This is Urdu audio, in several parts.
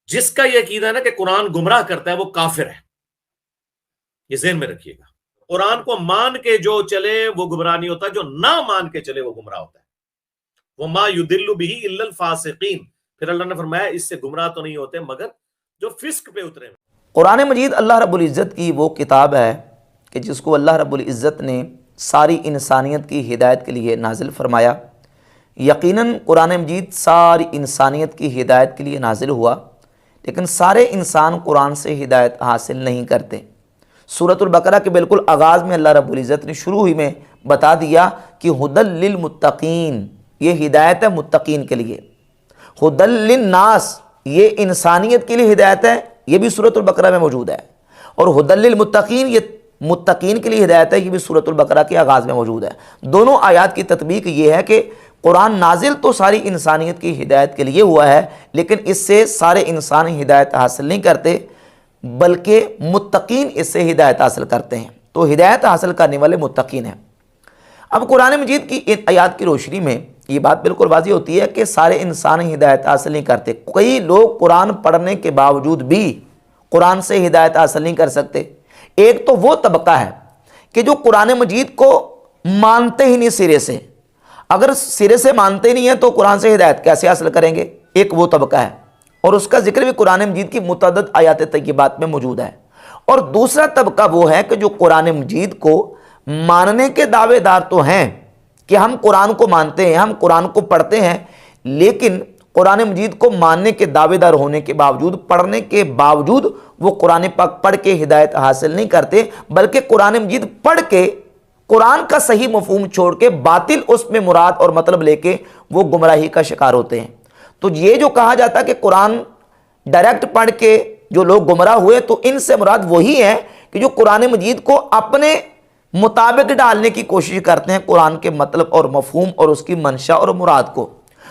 جس کا یہ عقیدہ ہے نا کہ قرآن گمراہ کرتا ہے وہ کافر ہے، یہ ذہن میں رکھیے گا۔ قرآن کو مان کے جو چلے وہ گمراہ نہیں ہوتا، جو نہ مان کے چلے وہ گمراہ ہوتا ہے۔ وَمَا يُضِلُّ بِهِ إِلَّا الْفَاسِقِينَ، پھر اللہ نے فرمایا اس سے گمراہ تو نہیں ہوتے مگر جو فسق پہ اترے۔ قرآن مجید اللہ رب العزت کی وہ کتاب ہے کہ جس کو اللہ رب العزت نے ساری انسانیت کی ہدایت کے لیے نازل فرمایا۔ یقیناً قرآن مجید ساری انسانیت کی ہدایت کے لیے نازل ہوا، لیکن سارے انسان قرآن سے ہدایت حاصل نہیں کرتے۔ سورۃ البقرہ کے بالکل آغاز میں اللہ رب العزت نے شروع ہی میں بتا دیا کہ ھدی للمتقین، یہ ہدایت ہے متقین کے لیے۔ ھدی للناس، یہ انسانیت کے لیے ہدایت ہے، یہ بھی سورۃ البقرہ میں موجود ہے، اور ھدی للمتقین، یہ متقین کے لیے ہدایت ہے، یہ بھی سورۃ البقرہ کے آغاز میں موجود ہے۔ دونوں آیات کی تطبیق یہ ہے کہ قرآن نازل تو ساری انسانیت کی ہدایت کے لیے ہوا ہے، لیکن اس سے سارے انسان ہدایت حاصل نہیں کرتے، بلکہ متقین اس سے ہدایت حاصل کرتے ہیں۔ تو ہدایت حاصل کرنے والے متقین ہیں۔ اب قرآن مجید کی ان آیات کی روشنی میں یہ بات بالکل واضح ہوتی ہے کہ سارے انسان ہدایت حاصل نہیں کرتے۔ کئی لوگ قرآن پڑھنے کے باوجود بھی قرآن سے ہدایت حاصل نہیں کر سکتے۔ ایک تو وہ طبقہ ہے کہ جو قرآن مجید کو مانتے ہی نہیں سرے سے، اگر سرے سے مانتے نہیں ہیں تو قرآن سے ہدایت کیسے حاصل کریں گے؟ ایک وہ طبقہ ہے، اور اس کا ذکر بھی قرآن مجید کی متعدد آیات طیبات میں موجود ہے۔ اور دوسرا طبقہ وہ ہے کہ جو قرآن مجید کو ماننے کے دعوے دار تو ہیں کہ ہم قرآن کو مانتے ہیں، ہم قرآن کو پڑھتے ہیں، لیکن قرآن مجید کو ماننے کے دعوے دار ہونے کے باوجود، پڑھنے کے باوجود وہ قرآن پاک پڑھ کے ہدایت حاصل نہیں کرتے، بلکہ قرآن مجید پڑھ کے قرآن کا صحیح مفہوم چھوڑ کے باطل اس میں مراد اور مطلب لے کے وہ گمراہی کا شکار ہوتے ہیں۔ تو یہ جو کہا جاتا ہے کہ قرآن ڈائریکٹ پڑھ کے جو لوگ گمراہ ہوئے، تو ان سے مراد وہی ہے کہ جو قرآن مجید کو اپنے مطابق ڈالنے کی کوشش کرتے ہیں، قرآن کے مطلب اور مفہوم اور اس کی منشا اور مراد کو۔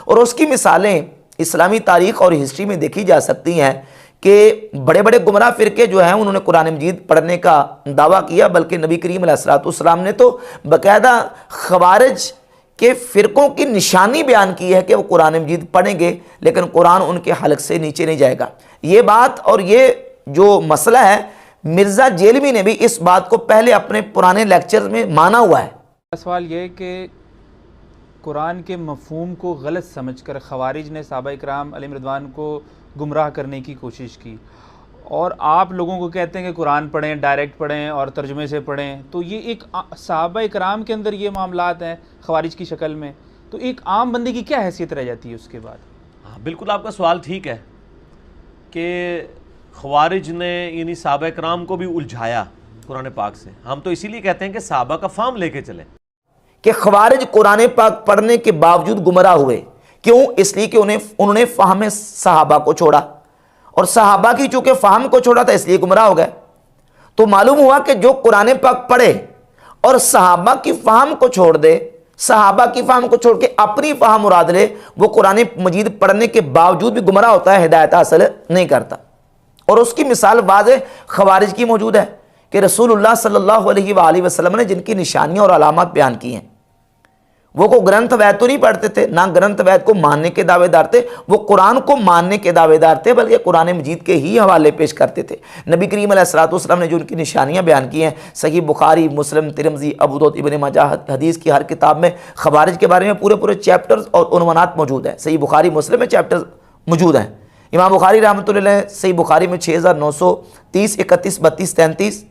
اور اس کی مثالیں اسلامی تاریخ اور ہسٹری میں دیکھی جا سکتی ہیں کہ بڑے بڑے گمراہ فرقے جو ہیں انہوں نے قرآن مجید پڑھنے کا دعویٰ کیا، بلکہ نبی کریم علیہ الصلوۃ والسلام نے تو باقاعدہ خوارج کے فرقوں کی نشانی بیان کی ہے کہ وہ قرآن مجید پڑھیں گے لیکن قرآن ان کے حلق سے نیچے نہیں جائے گا۔ یہ بات اور یہ جو مسئلہ ہے، مرزا جیلوی نے بھی اس بات کو پہلے اپنے پرانے لیکچر میں مانا ہوا ہے۔ سوال یہ کہ قرآن کے مفہوم کو غلط سمجھ کر خوارج نے صحابہ کرام علیہم رضوان کو گمراہ کرنے کی کوشش کی، اور آپ لوگوں کو کہتے ہیں کہ قرآن پڑھیں، ڈائریکٹ پڑھیں اور ترجمے سے پڑھیں۔ تو یہ ایک صحابہ کرام کے اندر یہ معاملات ہیں خوارج کی شکل میں، تو ایک عام بندے کی کیا حیثیت رہ جاتی ہے اس کے بعد؟ ہاں بالکل، آپ کا سوال ٹھیک ہے کہ خوارج نے یعنی صحابہ کرام کو بھی الجھایا قرآن پاک سے۔ ہم تو اسی لیے کہتے ہیں کہ صحابہ کا فہم لے کے چلیں کہ خوارج قرآن پاک پڑھنے کے باوجود گمراہ ہوئے، کیوں؟ اس لیے کہ انہوں نے فہم صحابہ کو چھوڑا، اور صحابہ کی چونکہ فہم کو چھوڑا تھا اس لیے گمراہ ہو گئے۔ تو معلوم ہوا کہ جو قرآن پاک پڑھے اور صحابہ کی فہم کو چھوڑ دے، صحابہ کی فہم کو چھوڑ کے اپنی فہم مراد لے، وہ قرآن مجید پڑھنے کے باوجود بھی گمراہ ہوتا ہے، ہدایت حاصل نہیں کرتا۔ اور اس کی مثال واضح خوارج کی موجود ہے کہ رسول اللہ صلی اللہ علیہ وآلہ وسلم نے جن کی نشانیاں اور علامات بیان کی ہیں، وہ کو گرنتھ وید تو نہیں پڑھتے تھے، نہ گرنتھ وید کو ماننے کے دعوے دار تھے، وہ قرآن کو ماننے کے دعوے دار تھے، بلکہ قرآن مجید کے ہی حوالے پیش کرتے تھے۔ نبی کریم علیہ الصلوۃ والسلام نے جو ان کی نشانیاں بیان کی ہیں، صحیح بخاری، مسلم، ترمذی، ابو داؤد، ابن ماجہ، حدیث کی ہر کتاب میں خوارج کے بارے میں پورے چیپٹرز اور عنوانات موجود ہیں۔ صحیح بخاری، مسلم میں چیپٹرز موجود ہیں۔ امام بخاری رحمۃ اللہ علیہ صحیح بخاری میں 6930، 31، 32، 33،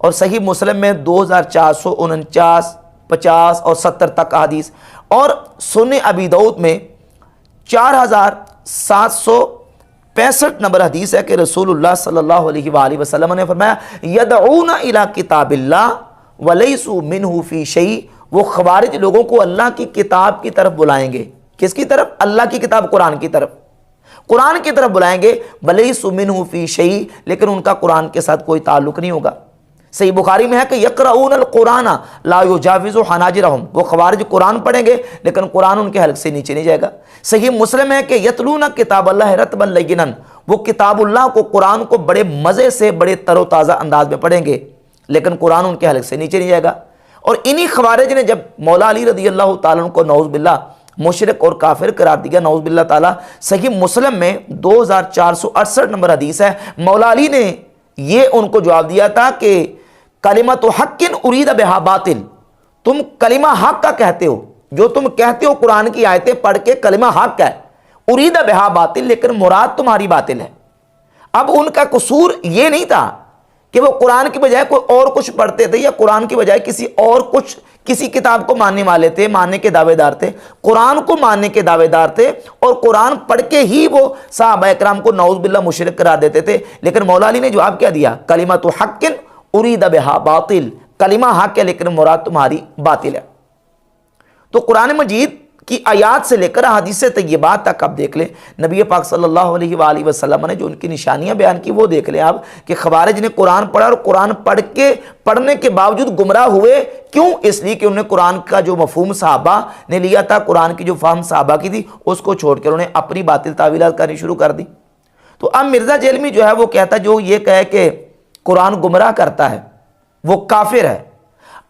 اور صحیح مسلم میں 2449، 50 اور 70 تک حدیث، اور سنن ابی داؤد میں 4765 نمبر حدیث ہے کہ رسول اللہ صلی اللہ علیہ وآلہ وسلم نے فرمایا یدعون الی کتاب اللہ ولیسوا منہ فی شیء، وہ خوارج لوگوں کو اللہ کی کتاب کی طرف بلائیں گے۔ کس کی طرف؟ اللہ کی کتاب قرآن کی طرف، قرآن کی طرف بلائیں گے، ولیسوا منہ فی شیء، لیکن ان کا قرآن کے ساتھ کوئی تعلق نہیں ہوگا۔ صحیح بخاری میں ہے کہ یقرؤون القرآن لا یجاوز حناجرہم، وہ خوارج قرآن پڑھیں گے لیکن قرآن ان کے حلق سے نیچے نہیں جائے گا۔ صحیح مسلم ہے کہ یتلون کتاب اللہ رتبا لینا، وہ کتاب اللہ کو، قرآن کو بڑے مزے سے، بڑے تر و تازہ انداز میں پڑھیں گے لیکن قرآن ان کے حلق سے نیچے نہیں جائے گا۔ اور انہی خوارج نے جب مولا علی رضی اللہ تعالیٰ عنہ کو نعوذ باللہ مشرک اور کافر قرار دیا، نعوذ باللہ تعالیٰ۔ صحیح مسلم میں 2468 نمبر حدیث ہے، مولا علی نے یہ ان کو جواب دیا تھا کہ کلمۃ حق ارید بہا باطل، تم کلمہ حق کا کہتے ہو، جو تم کہتے ہو قرآن کی آیتیں پڑھ کے کلمہ حق ہے، ارید بہا باطل، لیکن مراد تمہاری باطل ہے۔ اب ان کا قصور یہ نہیں تھا کہ وہ قرآن کی بجائے کوئی اور کچھ پڑھتے تھے یا قرآن کی بجائے کسی کتاب کو ماننے والے تھے، ماننے کے دعوے دار تھے، قرآن کو ماننے کے دعوے دار تھے، اور قرآن پڑھ کے ہی وہ صحابہ اکرام کو نعوذ باللہ مشرک قرار دیتے تھے۔ لیکن مولا علی نے جواب کیا دیا؟ کلمۃ حق ارید بہا باطل، کلمہ حق ہے لیکن مراد تمہاری باطل ہے۔ تو قرآن مجید کی آیات سے لے کر حدیث طیبات تک آپ دیکھ لیں، نبی پاک صلی اللہ علیہ وآلہ وسلم نے جو ان کی نشانیاں بیان کی وہ دیکھ لیں آپ، کہ خوارج نے قرآن پڑھا اور قرآن پڑھنے کے باوجود گمراہ ہوئے۔ کیوں؟ اس لیے کہ انہوں نے قرآن کا جو مفہوم صحابہ نے لیا تھا، قرآن کی جو فہم صحابہ کی تھی، اس کو چھوڑ کر انہوں نے اپنی باطل تعویلات کرنی شروع کر دی۔ تو اب مرزا جیلمی جو ہے وہ کہتا ہے، جو یہ کہے کہ قرآن گمراہ کرتا ہے وہ کافر ہے۔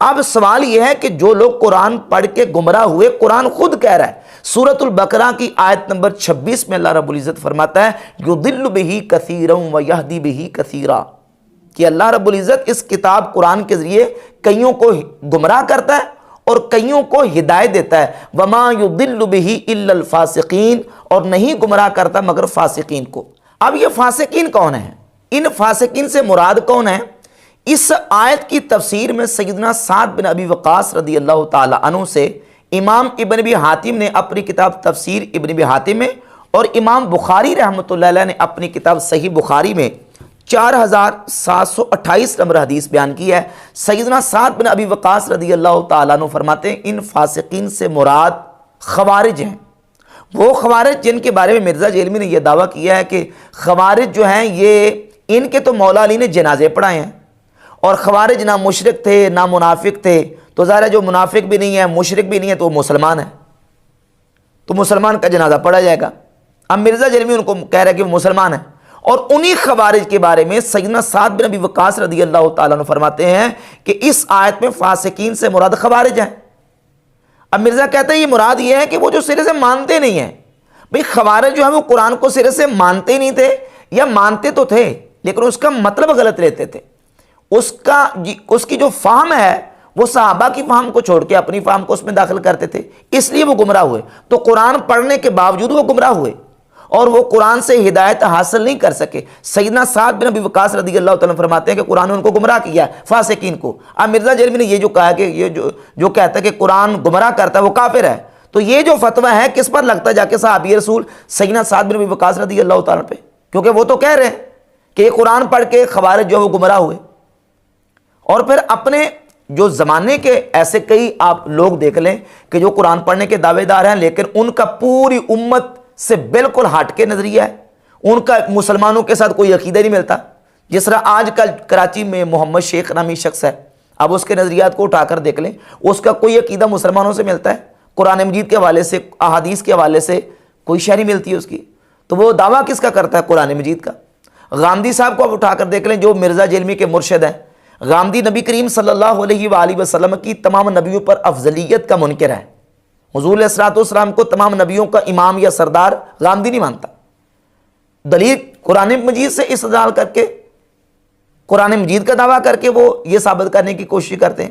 اب سوال یہ ہے کہ جو لوگ قرآن پڑھ کے گمراہ ہوئے، قرآن خود کہہ رہا ہے، سورۃ البقرہ کی آیت نمبر 26 میں اللہ رب العزت فرماتا ہے یضل بہ کثیرا ویہدی بہ کثیرا، کہ اللہ رب العزت اس کتاب قرآن کے ذریعے کئیوں کو گمراہ کرتا ہے اور کئیوں کو ہدایت دیتا ہے۔ وما یضل بہ الا الفاسقین، اور نہیں گمراہ کرتا مگر فاسقین کو۔ اب یہ فاسقین کون ہیں؟ ان فاسقین سے مراد کون ہے؟ اس آیت کی تفسیر میں سیدنا سعد بن ابی وقاص رضی اللہ تعالی عنہ سے امام ابن ابی حاتم نے اپنی کتاب تفسیر ابن ابی حاتم میں، اور امام بخاری رحمۃ اللہ علیہ نے اپنی کتاب صحیح بخاری میں 4728 نمبر حدیث بیان کی ہے۔ سیدنا سعد بن ابی وقاص رضی اللہ تعالیٰ عنہ فرماتے ہیں ان فاسقین سے مراد خوارج ہیں، وہ خوارج جن کے بارے میں مرزا جیلمی نے یہ دعویٰ کیا ہے کہ خوارج جو ہیں یہ ان کے تو مولا علی نے جنازے پڑھائے ہیں، اور خوارج نہ مشرک تھے نہ منافق تھے، تو ظاہر ہے جو منافق بھی نہیں ہے مشرک بھی نہیں ہے تو وہ مسلمان ہے، تو مسلمان کا جنازہ پڑھا جائے گا۔ اب مرزا جیلمی ان کو کہہ رہا ہے کہ وہ مسلمان ہیں، اور انہی خوارج کے بارے میں سیدنا سعد بن ابی وقاص رضی اللہ تعالیٰ عنہ فرماتے ہیں کہ اس آیت میں فاسقین سے مراد خوارج ہیں۔ اب مرزا کہتا ہے یہ مراد یہ ہے کہ وہ جو سرے سے مانتے نہیں ہیں۔ بھئی خوارج جو ہے وہ قرآن کو سرے سے مانتے نہیں تھے، یا مانتے تو تھے لیکن اس کا مطلب غلط لیتے تھے، اس کی جو فہم ہے وہ صحابہ کی فہم کو چھوڑ کے اپنی فہم کو اس میں داخل کرتے تھے، اس لیے وہ گمراہ ہوئے۔ تو قرآن پڑھنے کے باوجود وہ گمراہ ہوئے اور وہ قرآن سے ہدایت حاصل نہیں کر سکے۔ سیدنا سعد بن ابی وقاص رضی اللہ تعالیٰ فرماتے ہیں کہ قرآن نے ان کو گمراہ کیا ہے، فاسقین کو۔ اب مرزا جیلمی نے یہ جو کہا کہ یہ جو کہتا ہے کہ قرآن گمراہ کرتا ہے وہ کافر ہے، تو یہ جو فتویٰ ہے کس پر لگتا ہے؟ جا کے صحابی رسول سیدنا سعد بن ابی وقاص رضی اللہ تعالیٰ پہ، کیونکہ وہ تو کہہ رہے ہیں کہ یہ قرآن پڑھ کے خوارج جو وہ گمراہ ہوئے۔ اور پھر اپنے جو زمانے کے ایسے کئی آپ لوگ دیکھ لیں کہ جو قرآن پڑھنے کے دعوے دار ہیں لیکن ان کا پوری امت سے بالکل ہٹ کے نظریہ ہے، ان کا مسلمانوں کے ساتھ کوئی عقیدہ نہیں ملتا۔ جس طرح آج کل کراچی میں محمد شیخ نامی شخص ہے، اب اس کے نظریات کو اٹھا کر دیکھ لیں، اس کا کوئی عقیدہ مسلمانوں سے ملتا ہے؟ قرآن مجید کے حوالے سے، احادیث کے حوالے سے کوئی شے نہیں ملتی ہے اس کی، تو وہ دعویٰ کس کا کرتا ہے؟ قرآن مجید کا۔ غامدی صاحب کو اب اٹھا کر دیکھ لیں جو مرزا جیلمی کے مرشد ہیں، غامدی نبی کریم صلی اللہ علیہ وآلہ وسلم کی تمام نبیوں پر افضلیت کا منکر ہے، حضور علیہ الصلوۃ والسلام کو تمام نبیوں کا امام یا سردار غامدی نہیں مانتا۔ دلیل قرآن مجید سے استدلال کر کے، قرآن مجید کا دعویٰ کر کے وہ یہ ثابت کرنے کی کوشش کرتے ہیں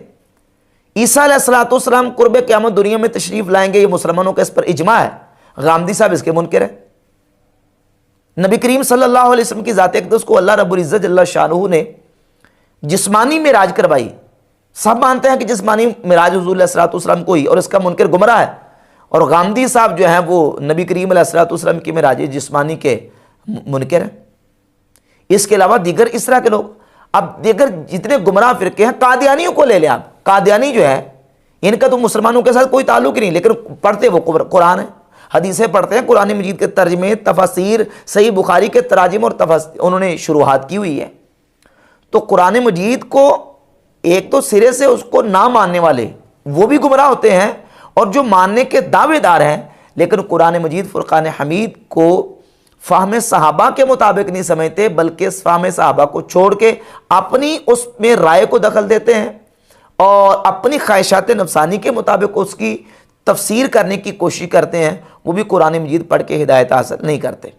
عیسیٰ علیہ الصلوۃ والسلام قرب قیامت دنیا میں تشریف لائیں گے، یہ مسلمانوں کا اس پر اجماع ہے، غامدی صاحب اس کے منکر ہیں۔ نبی کریم صلی اللہ علیہ وسلم کی ذات اقدس کو اللہ رب العزت جل شانہ نے جسمانی معراج کروائی، سب مانتے ہیں کہ جسمانی معراج حضور علیہ الصلوۃ والسلام کو ہی، اور اس کا منکر گمراہ ہے۔ اور غامدی صاحب جو ہیں وہ نبی کریم علیہ الصلوۃ والسلام کی معراج جسمانی کے منکر ہیں۔ اس کے علاوہ دیگر اس طرح کے لوگ، اب دیگر جتنے گمراہ فرقے ہیں، قادیانیوں کو لے لیں آپ، قادیانی جو ہے ان کا تو مسلمانوں کے ساتھ کوئی تعلق ہی نہیں، لیکن پڑھتے وہ قرآن ہے، حدیثیں پڑھتے ہیں، قرآن مجید کے ترجمے، تفاسیر، صحیح بخاری کے تراجم اور انہوں نے شروحات کی ہوئی ہے۔ تو قرآن مجید کو ایک تو سرے سے اس کو نہ ماننے والے وہ بھی گمراہ ہوتے ہیں، اور جو ماننے کے دعوے دار ہیں لیکن قرآن مجید فرقان حمید کو فہم صحابہ کے مطابق نہیں سمجھتے، بلکہ فہم صحابہ کو چھوڑ کے اپنی اس میں رائے کو دخل دیتے ہیں اور اپنی خواہشات نفسانی کے مطابق اس کی تفسیر کرنے کی کوشش کرتے ہیں وہ بھی قرآن مجید پڑھ کے ہدایت حاصل نہیں کرتے۔